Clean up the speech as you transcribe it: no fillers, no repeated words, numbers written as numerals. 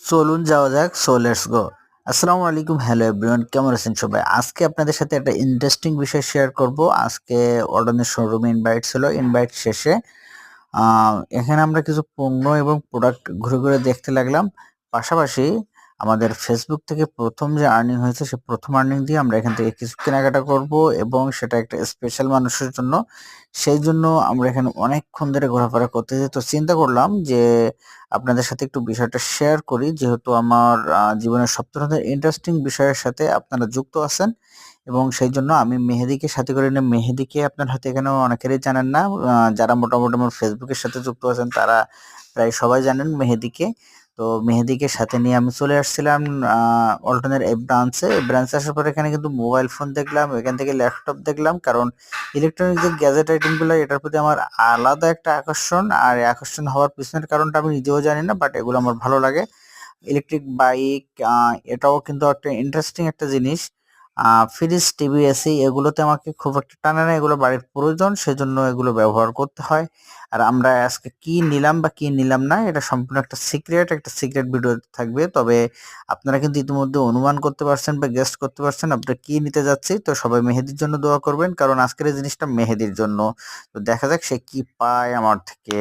চলুন যাওয়া যাক। So let's go. আসসালামু আলাইকুম, হ্যালো এভরিওয়ান, কেমন আছেন সবাই? আজকে আপনাদের সাথে একটা ইন্টারেস্টিং বিষয় শেয়ার করব। আজকে অর্ডানের শোরুমে ইনভাইট ছিল। ইনভাইট শেষে আ এখানে আমরা কিছু পণ্য এবং প্রোডাক্ট ঘুরে, ঘুরে দেখতে লাগলাম। পাশাপাশি আমাদের Facebook থেকে ১ম যে আর্নিং হয়েছে, সে ১ম আর্নিং দিয়ে আমরা এখান থেকে কিছু কেনাকাটা করব এবং সেটা একটা স্পেশাল মানুষের জন্য। সেইজন্য আমরা এখানে অনেকক্ষণ ধরে ঘোরাফেরা করতেছি। তো চিন্তা করলাম যে আপনাদের সাথে একটু বিষয়টা শেয়ার করি। যেহেতু আমার জীবনের সব ধরনের ইন্টারেস্টিং বিষয়ের সাথে আপনারা যুক্ত আছেন এবং সেইজন্য আমি মেহেদীকে সাথে করে নিয়ে মেহেদীকে আপনার হয়তো এখানেও অনেকেরই জানেন না। যারা মোটামুটি আমার ফেসবুকের সাথে যুক্ত আছেন তারা প্রায় সবাই জানেন মেহেদীকে। তো মেহেদীকে সাথে নিয়ে আমি চলে আসছিলাম ওয়ালটনের এই ব্রাঞ্চে। এই ব্রাঞ্চে আসার পরে এখানে কিন্তু মোবাইল ফোন দেখলাম, এখান থেকে ল্যাপটপ দেখলাম। কারণ ইলেকট্রনিক যে গ্যাজেট আইটেমগুলো এটার প্রতি আমার আলাদা একটা আকর্ষণ। আর এই আকর্ষণ হওয়ার পিছনের কারণটা আমি নিজেও জানি না, বাট এগুলো আমার ভালো লাগে। ইলেকট্রিক বাইক, এটাও কিন্তু একটা ইন্টারেস্টিং একটা জিনিস। ফ্রিজ, টিভি, এসি এগুলোতে আমাকে খুব একটা টানে না, এগুলো বাড়ির প্রয়োজন, সেজন্য এগুলো ব্যবহার করতে হয়। আর আমরা আজকে কি নিলাম বা কি নিলাম না এটা সম্পূর্ণ একটা সিক্রেট ভিডিও থাকবে। তবে আপনারা কিন্তু ইতিমধ্যে অনুমান করতে পারছেন বা গেস্ট করতে পারছেন আমরা কি নিতে যাচ্ছি। তো সবাই মেহেদীর জন্য দোয়া করবেন, কারণ আজকের এই জিনিসটা মেহেদীর জন্য। তো দেখা যাক সে কি পায় আমার থেকে।